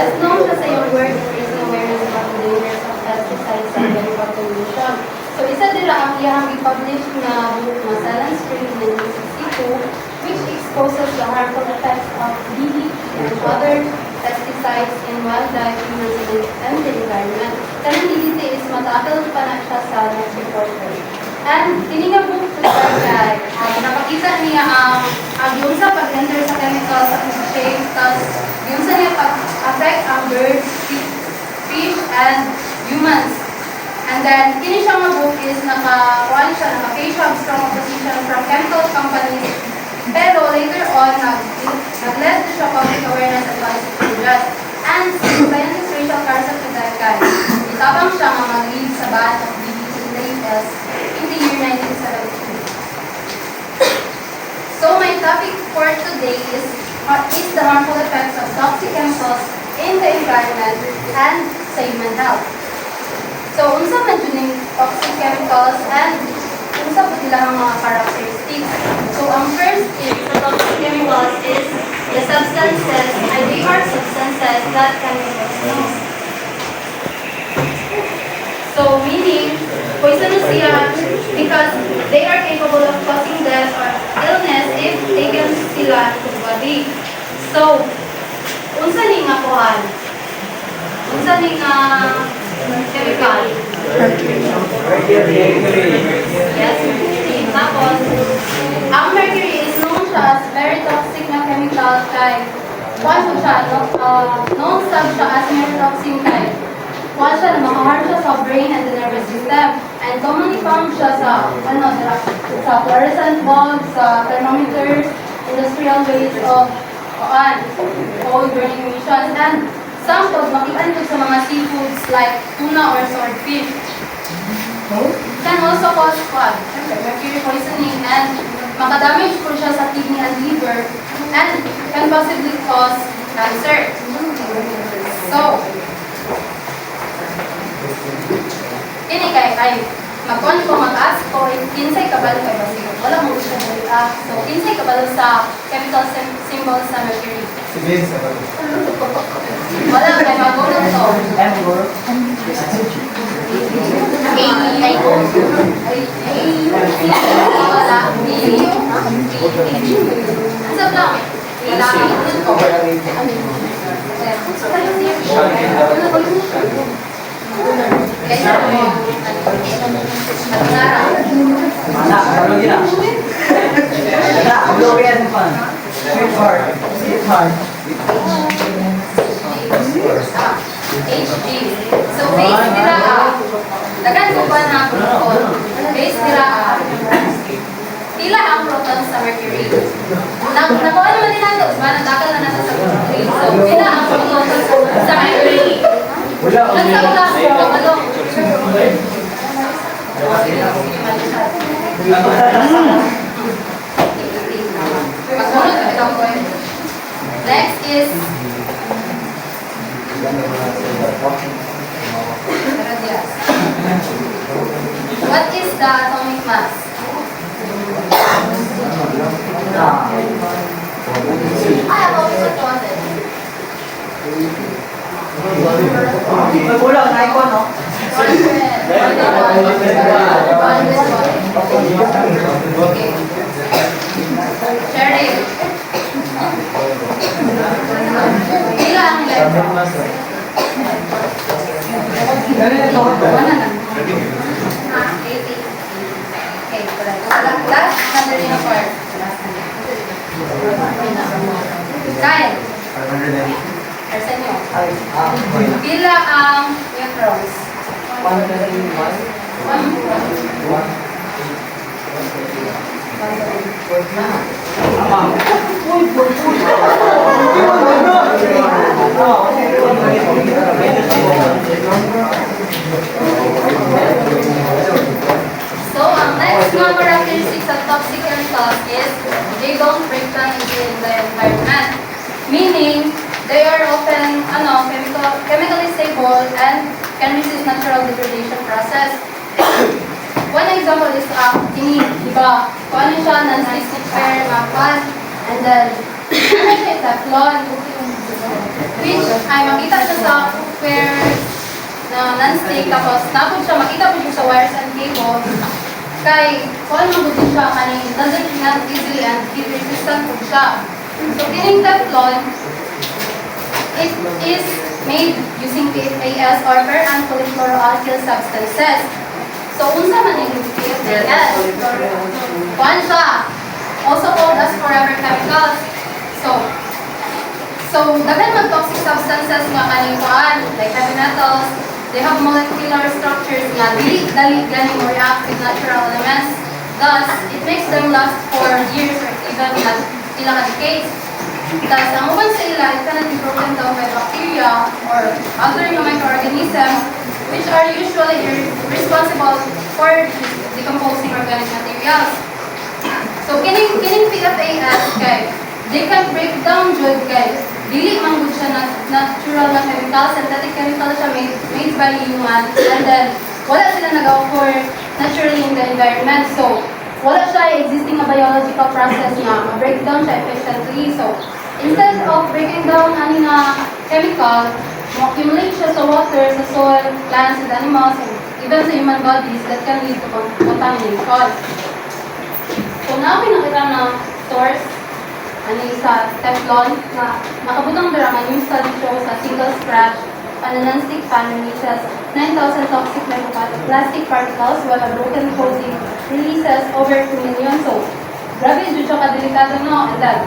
Mas known siya sa iyong work in raising awareness about the dangers of pesticides and chemical pollution. So, isa nila ang iyang i-publish na book na Silent Spring in 1962, which exposes the harmful effects of DDT and other pesticides in wildlife, humans, and the environment. Kanang DDT is matakal pa na siya sa next report. And kini nga book kay napakita niya ang yung sa pag-enter sa chemical sa shape, tapos yung sa niya pag-affect ang birds, fish, and humans. And then, kini siya nga book is naka-one siya, naka-face siya strong opposition from chemical companies. Pero later on, nag-led siya public awareness at policy changes. And scientist Rachel Carson Kadakay, itabang siya nga mag-lead sa ban of DDT in the US in the year 1972. So my topic for today is the harmful effects of toxic chemicals in the environment and sa human health. So, unsa man yun yung toxic chemicals and unsa po nila ang mga characteristics. So, ang first is the toxic chemicals is the substances, they are substances that can be poisonous. So, meaning, poisonous siya because they are capable of causing death or illness if taken sila into the body. So, unsa ni nga kuhan? Unsa ni nga chemical? Yes, tapos, ang mercury is known siya as very toxic na chemical kay kuhan po siya, known siya as neurotoxin kay kuhan siya na makaharm siya sa brain and the nervous system. And commonly found siya sa fluorescent bulbs, sa thermometers, industrial waste of coal burning emissions, and some pag makita nito sa mga seafoods like tuna or swordfish. Can also cause mercury poisoning and makadamage po siya sa kidney and liver and can possibly cause cancer. So, ini kay magkuhan ko mag-ask ko, kinsay kabalo kay Basilo. Wala mo siya dito. So, kinsay kabalo sa chemical symbols sa mercury. Sige, sa kabalo. Wala kay magulong to. Wala. Asa lang? Wala. HG. So, base nila dagan ko ba na proton? Base nila pila ang proton sa mercury. Nakuha naman din natin, manandakal na nasa sa mercury. So, pila ang proton sa mercury. Nagsaula ko ano? Next is what is the atomic mass? Kulang na icon, no? Okay. Cheryl. Pila ang electron? Okay, last number in a part. Kyle. Arsenio. Pila ang neutrons? 1. So, ang next mga characteristics of toxic chemicals is they don't break down in the environment. Meaning, they are often chemically stable and can resist natural degradation process. One example is kini, diba? Kung ano siya, non-stick pair, mapan, and then, ano siya, Teflon. which ay makita siya sa cookware na non-stick, tapos tapos siya, makita po siya sa wires and cables. Kay, kung ano mo siya, kaning doesn't melt easily and heat resistant po siya. So, kining Teflon, it is made using PFAS or polyfluoroalkyl substances. So, unsa man yung PFAS? Kuan siya. Also called as forever chemicals. So daghan mag toxic substances nga kaning kuan, like heavy metals, they have molecular structures nga dili dali gani mo react with natural elements. Thus, it makes them last for years or even ila ka decades. Thus, ang uban sa ila, it cannot be broken down by bacteria or other microorganisms which are usually responsible for decomposing organic materials. So, kining PFAS kay, they can break down jud kay, dili man gud siya natural na chemicals, synthetic chemicals siya made by human, and then wala sila nag-occur naturally in the environment. So, wala siya existing na biological process nga break down siya efficiently. So, instead of breaking down ani nga chemical, accumulate siya sa water, sa soil, plants, and animals, and even sa human bodies that can lead to contamination. So, namin nakita na source ani sa Teflon na nakabutang dira nga yung study show sa single scratch on a non-stick pan releases 9,000 toxic plastic particles while a broken coating releases over 2 million. So, grabe dito siya kadelikado, no? And then,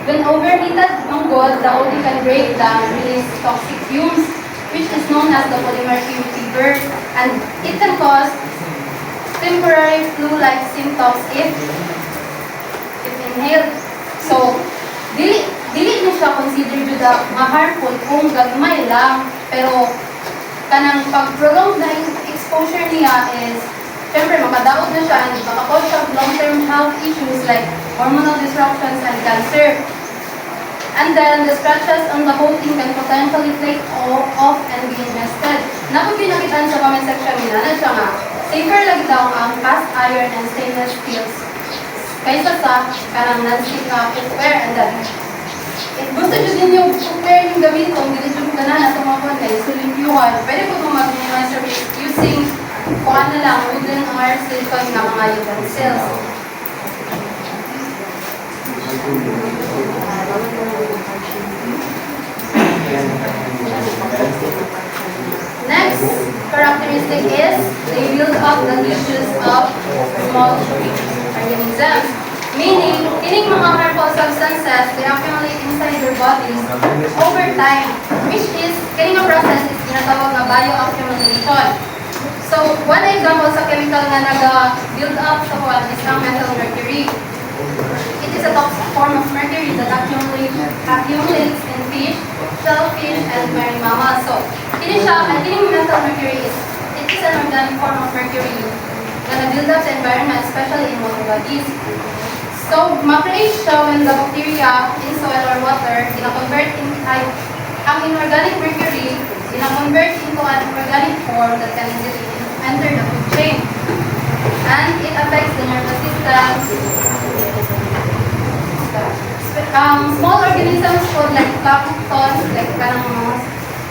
when overheated ang good, the coating can break down and release toxic fumes, which is known as the polymer fume fever, and it can cause temporary flu-like symptoms if inhaled. So, dili na siya consider jud nga harmful kung gagmay lang, pero kanang pag-prolong na exposure niya is syempre makadaot na siya and makakause siya of long-term health issues like hormonal disruptions and cancer. And then the scratches on the coating can potentially flake off and be ingested. Naku pinakitaan sa comment section nila na siya nga safer lagi daw ang cast iron and stainless steels kaysa sa karang non-stick na cookware. And then, gusto nyo din yung cookware yung gamitin kung hindi nyo ganahan at tumakon kayo, so limpyuhan. Pwede po itong mag-minimize your risk using kung ano lang, wooden or silicone na mga utensils. Next characteristic is they build up the tissues of small organisms. Meaning, kining mga harmful substances, they accumulate inside your bodies over time, which is, kining ang process is ginatawag na bioaccumulation. So, one example sa chemical nga nag-build up sa kuwan is ang methyl mercury. It is a toxic form of mercury that accumulates in fish, shellfish, and marine mammals. So, kining methyl mercury is, it is an organic form of mercury na nag-build up sa environment, especially in water bodies. So, ma-create siya when the bacteria in soil or water gina-convert ang inorganic mercury gina-convert into an organic form that can easily enter the food chain. And it affects the nervous system. Small organisms called like plankton, like kanang mga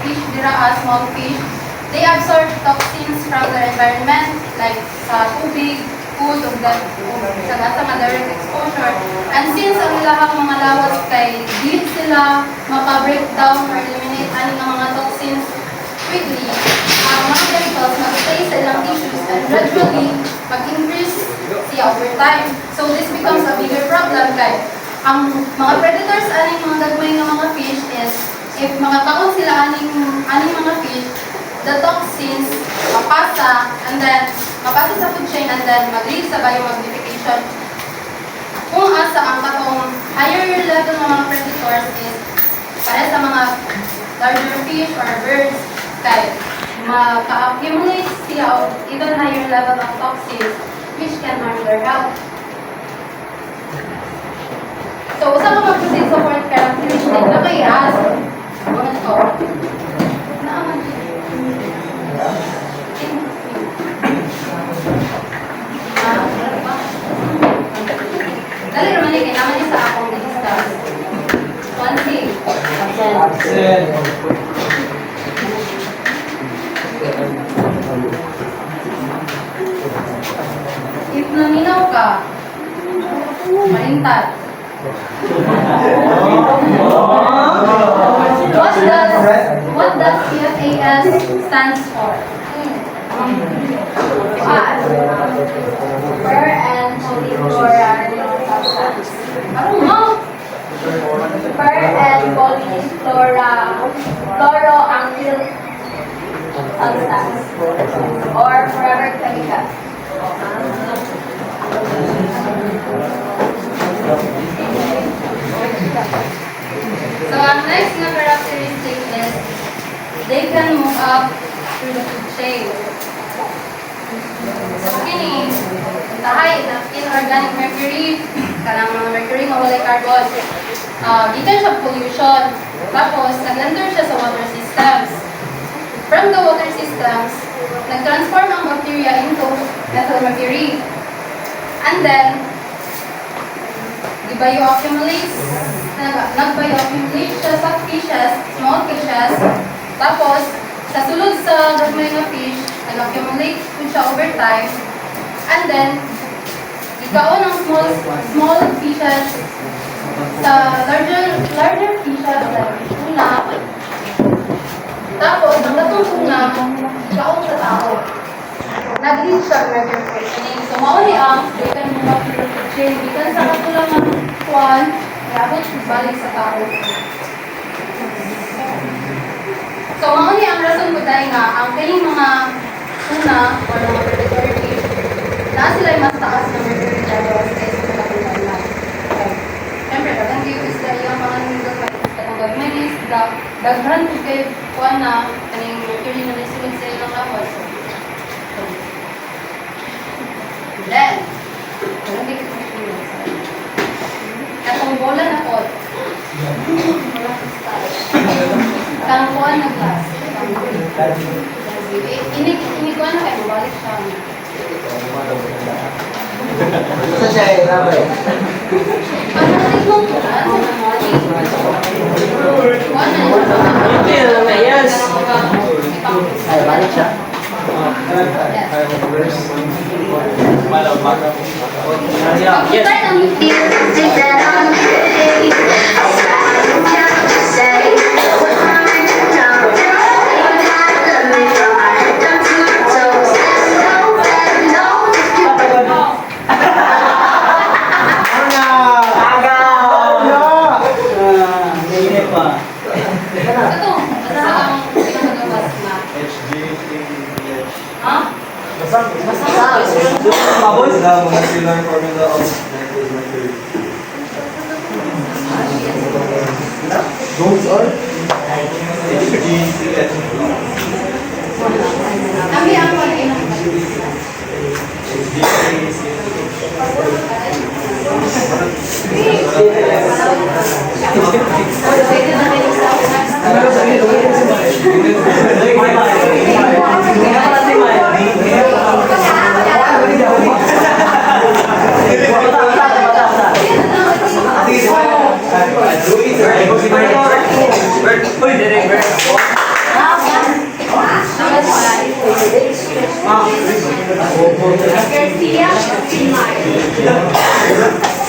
fish, small fish, they absorb toxins from their environment, like sa tubig, food, o sa direct exposure. And since ang ilahang mga lawas kay di sila maka-breakdown or eliminate ani ng mga toxins quickly, ang mga chemicals mag-stay sa ilang tissues and gradually mag-increase siya over time. So this becomes a bigger problem kay ang mga predators aning mga gagmay ng mga fish is if makakaon sila aning mga fish, the toxins mapasa and then mapasa sa food chain and then mag-lead sa biomagnification. Kung asa ang katong higher level ng mga predators is para sa mga larger fish or birds kay maka-accumulate sila of even higher level of toxins which can harm their health. So, usa ka mag-proceed sa fourth characteristic na kay as mga to. Naaman dali naman kay naman sa akong discuss. One thing. If naminaw ka, malintad. What does PFAS stands for? What? Per and polyfluoride substance. Ano mo? Per and polyfluoroalkyl substance or forever chemical. So ang next na characteristic is they can move up through the food chain. So kini tahay na inorganic mercury kanang mga mercury nga walay carbon. Gikan siya pollution. Tapos nag-enter siya sa water systems. From the water systems, nag-transform ang bacteria into methyl mercury. And then nag-bioaccumulate siya sa fishes, small fishes. Tapos, sa sulod sa gagmay na fish, nag-accumulate po siya over time. And then, ikaon ang small fishes sa larger fishes like tuna. Tapos, ang gatong tuna, ikaon sa tao. Nag-lead siya mercury poisoning. So, mauli ang they can move up to the food chain because sa katulang ng kuwan, yabot balik sa tao. So, mauli ang rason ko dahil nga, ang kanyang mga tuna o mga predatory fish, na sila ay mas taas na mercury levels kaysa sa katulang lang. Okay. Siyempre, dagang kayo is dahil ang mga nindot katong gagmay is daghan ko kayo kuwan na kanyang mercury na naisulod sa ilang lapos. Then, katong bola na po. Kangkuan na glass. Inikuan na kayo, mabalik siya. Ito siya eh, rabay. Pagkakalit mong kulan, sa namali. Kuan na yun. Ito yun lang na, yes. Ay, balik siya. Yes. Ito, basta ang pinagagawas na. Ha? Baboy na molecular formula of mercury. Those are? Kami ang pag-inom.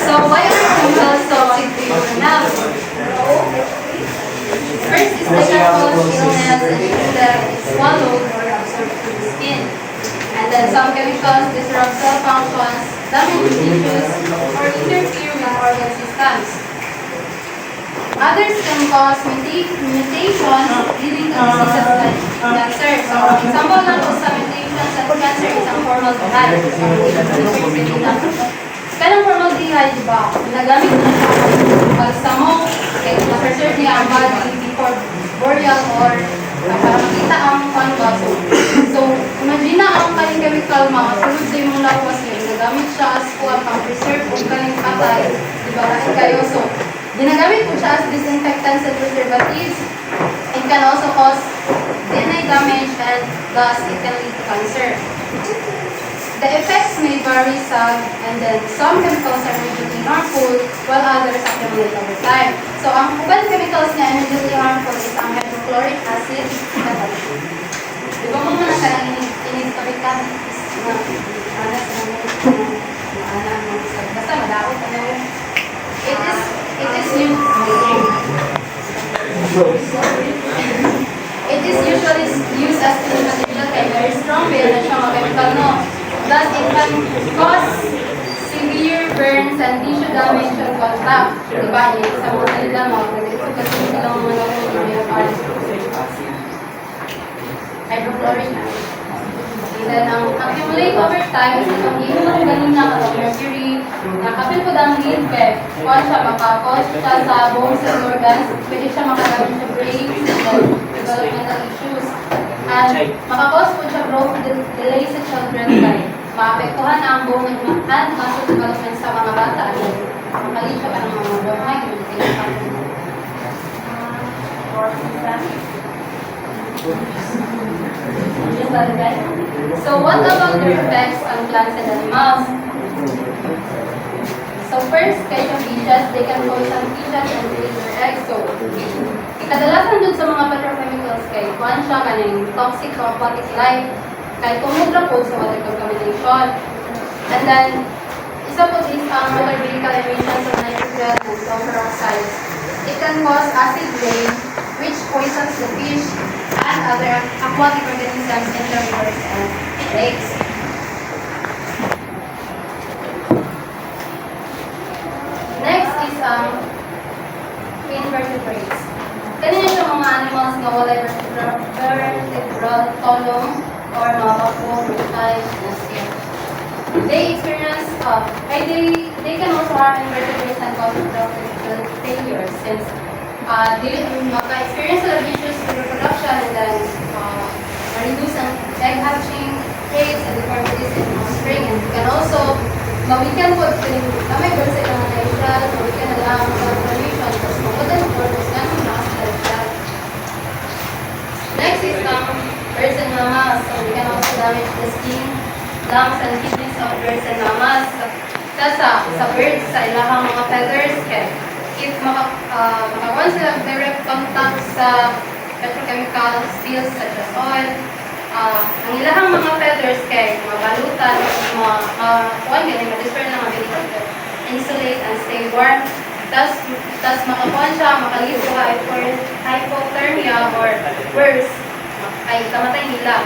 So, why are chemicals toxic to human health? First is they can cause illness and that is swallowed or absorbed through the skin. And then some chemicals disrupt cell functions, damage tissues, or interfere with organ systems. Others can cause mutations leading to diseases like cancer. So, example lang po sa mutations at cancer is ang formaldehyde. Kanang formaldehyde, di ba? Nagamit na siya pag-smoke, kaya na-preserve niya ang body before burial or para makita ang panbaso. So, imagine na ang kaling chemical mga sulod sa imong lawas ngayon. Nagamit siya as kuwan pang-preserve kung kaling patay. Di ba? Kasi kayo. So, ginagamit po siya as disinfectants and preservatives. It can also cause DNA damage and thus it can lead to cancer. The effects may vary and then some chemicals are immediately harmful while others accumulate over time. So, ang uban chemicals na immediately harmful is ang hydrochloric acid, catalysis. Di ba mo na kaya inig-kabit-kabit na anas na basta madaot ka na it is usually used as a material kay very strong kaya na siya mag-chemical no. Thus, it can cause severe burns and tissue damage and contact. Diba? Yung sa mga nila mo, nag-ito kasi silang mga nakuha hydrochloric acid. And then, ang accumulate over time is itong hihilot ko ganina katong mercury, nakapil ko ang lead pep, kung siya makakos siya sa bones and organs, pwede siya makagamit sa brain, and developmental issues. And makakos po siya growth delay sa children kay maapektuhan ang bone and muscle development sa mga bata. Makali siya ka ng mga buhay, So what about the effects on plants and animals? So first, kay sa fishes, they can poison fishes and release their eggs. So, kadalasan dun sa mga petrochemicals kay kuhan siya kaning toxic to aquatic life kay kumudra po sa water contamination. And then, isa po is ang water vehicle emissions of nitrogen and sulfur oxides. It can cause acid rain, which poisons the fish and other aquatic organisms in the rivers and lakes. Next is invertebrates. Kanina siya mga animals na wala vertebral column or mga bago, reptiles, and seal. They experience, they can also harm invertebrates and cause reproductive failure since maka-experience sila issues with reproduction and then reduce ang egg hatching rates and deformities in offspring, and you can also mawikan po may birds sa ilang natural, mawikan na lang ang formation tapos makudan po tapos ganun nakasalagsal. Next is birds and mammals. So we can also damage the skin, lungs, and kidneys of birds and mammals. Sa birds, sa ilahang mga feathers, kaya if makakuha sila direct contact sa petrochemical steels such as oil, ang ilahang mga feathers kay mabalutan, kuhan ganyan, ma-destroy na mga ganito, insulate and stay warm. Tapos makakuha siya, makaligo hypothermia or worse, ay kamatay nila.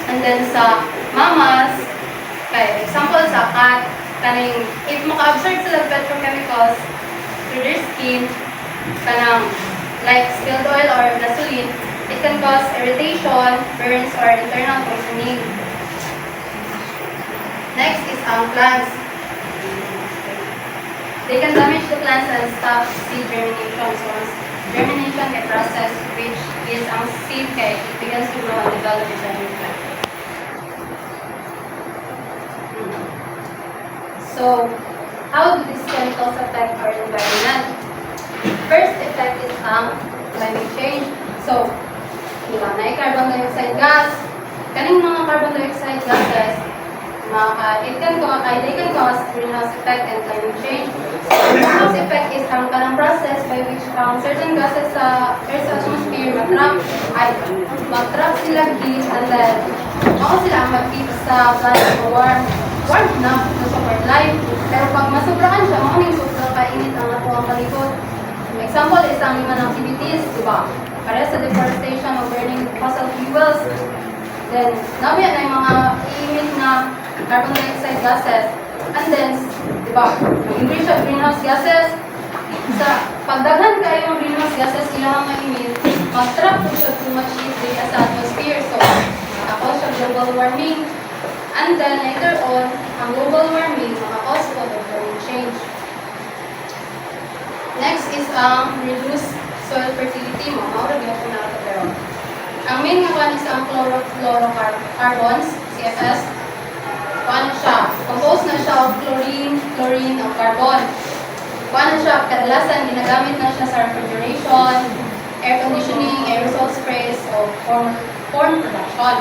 And then sa mammals, kay example sa cat, kaning if maka-absorb sila petrochemicals through their skin, kanang like spilled oil or gasoline, it can cause irritation, burns, or internal poisoning. Next is plants. They can damage the plants and stop seed germination. So germination is a process which is seed kay it begins to grow and develop into a new plant. So, how do these chemicals affect our environment? First effect is climate change. So, na carbon dioxide gas. Kaning mga carbon dioxide gases, they can cause greenhouse effect and climate change. Greenhouse effect is ang kanang process by which certain gases sa Earth's atmosphere mag-trap sila heat and then ako sila ang mag-keep sa planet warm na to support life. Pero pag masobrahan siya, makaming sobrang kainit ang ato ang palibot. Example is ang human activities, diba? Para sa deforestation o burning fossil fuels. Then, nabiyan na yung mga i-emit na carbon dioxide gases. And then, diba, mag-increase siya greenhouse gases. Sa pagdaghan kayo ng greenhouse gases, ilang ma-emit, mag-trap po siya too much heat sa atmosphere. So, makakos siya global warming. And then, later on, ang global warming, makakos po ng climate change. Next is reduced soil fertility. Maurag yung po natin pero. Ang main nga one is ang chlorofluorocarbons, CFS. Paano siya? Composed na siya of chlorine, of carbon. Paano siya? Kadalasan, ginagamit na siya sa refrigeration, air conditioning, aerosol sprays, o corn production.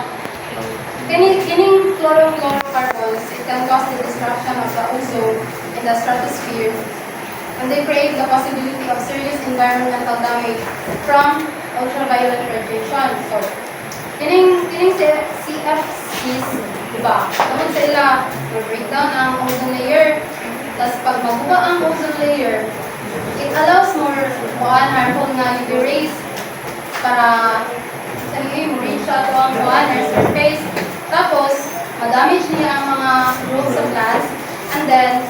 Kining chlorofluorocarbons, it can cause the destruction of the ozone in the stratosphere, and they create the possibility of serious environmental damage from ultraviolet radiation. So, kining CFCs, diba? Tungkol sa ila, mag-breakdown ang ozone layer. Tapos pag mabuka ang ozone layer, it allows more harmful na UV rays para sa ngayon, reach out to ang Earth's surface. Tapos, madamage niya ang mga roots sa plants. And then,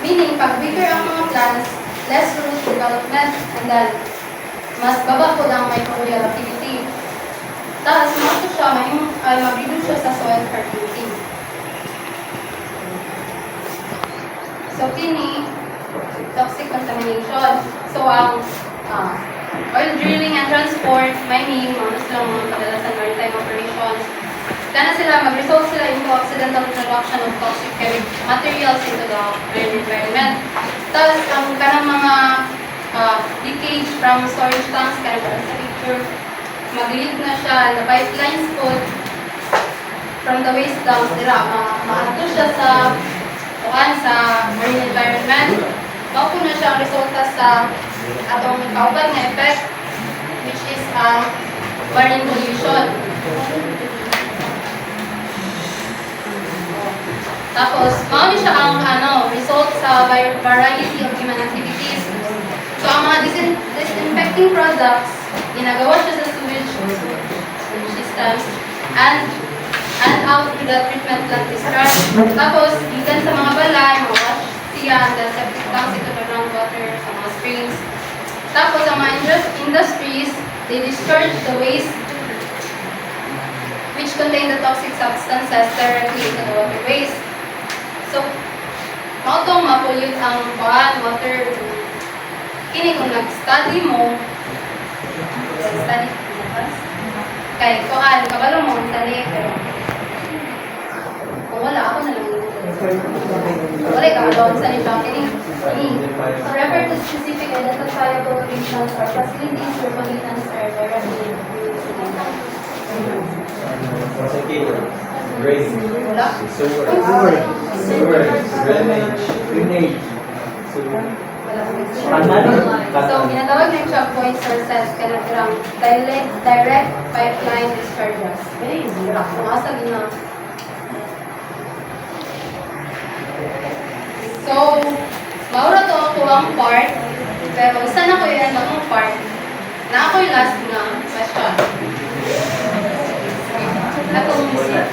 meaning, pag weaker ang mga plants, less root development. And then, mas baba po ang microbial activity. Tapos, mag-reduce siya sa soil fertility. So, kini, toxic contamination. So, ang oil drilling and transport, mining, mga silang mga kadalasan maritime operations. Kana sila, mag-result sila into accidental introduction of toxic chemical materials into the marine environment. Tapos, ang kanang mga leakage from storage tanks, kanang para sa picture, mag-leak na siya, the pipelines po, from the waste dumps, maato siya sa marine environment. Mao po na siya ang resulta sa atong kauban na effect, which is marine pollution. Tapos, mao ni siya ang result sa variety of human activities. So, ang mga disinfecting products, ginagawa siya sa sewage systems and out to the treatment plant discharge. Tapos, gikan sa mga balay, mga wash siya, and then septic tanks into the groundwater sa mga springs. Tapos, ang mga industries, they discharge the waste which contain the toxic substances directly into the waterways. So, mautong ma-pollute ang water. Kini kung nag-study mo, kay kabalo mo, study, pero kung wala, ako na lang wala ka, doon sa nito, kini. So, refer to specific identifiable regions or facilities where pollutants are directly Drainage. wala. Sewer. Drainage. So, ginatawag na yung shock point sources kaya nagtirang direct pipeline discharges. Sumasag na. So, maura to ako ang part, pero isa na ko yung ang part, na ako yung last na question. Atong music.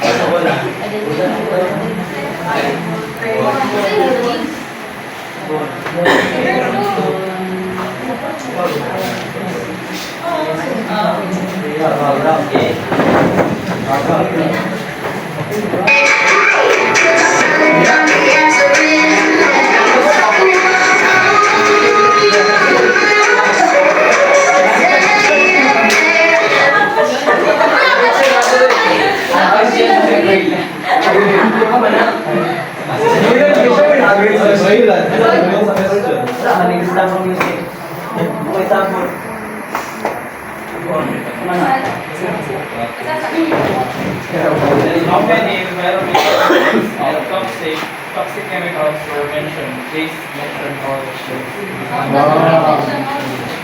How many environmental toxic chemicals were mentioned? Please mention all of them.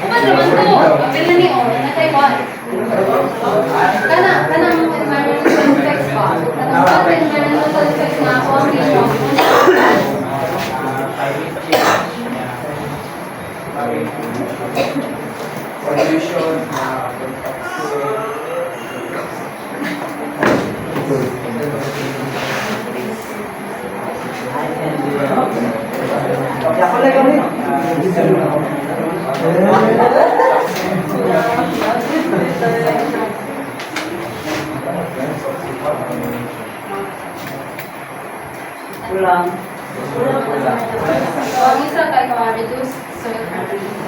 Uban naman to. Kapil na ni O. Na Taiwan. Kanang environmental effects pa. Kanang sa environmental effects na ako ang region. Pollution. Ako lang kami. Kulang. So, ang isa kay reduce soil fertility.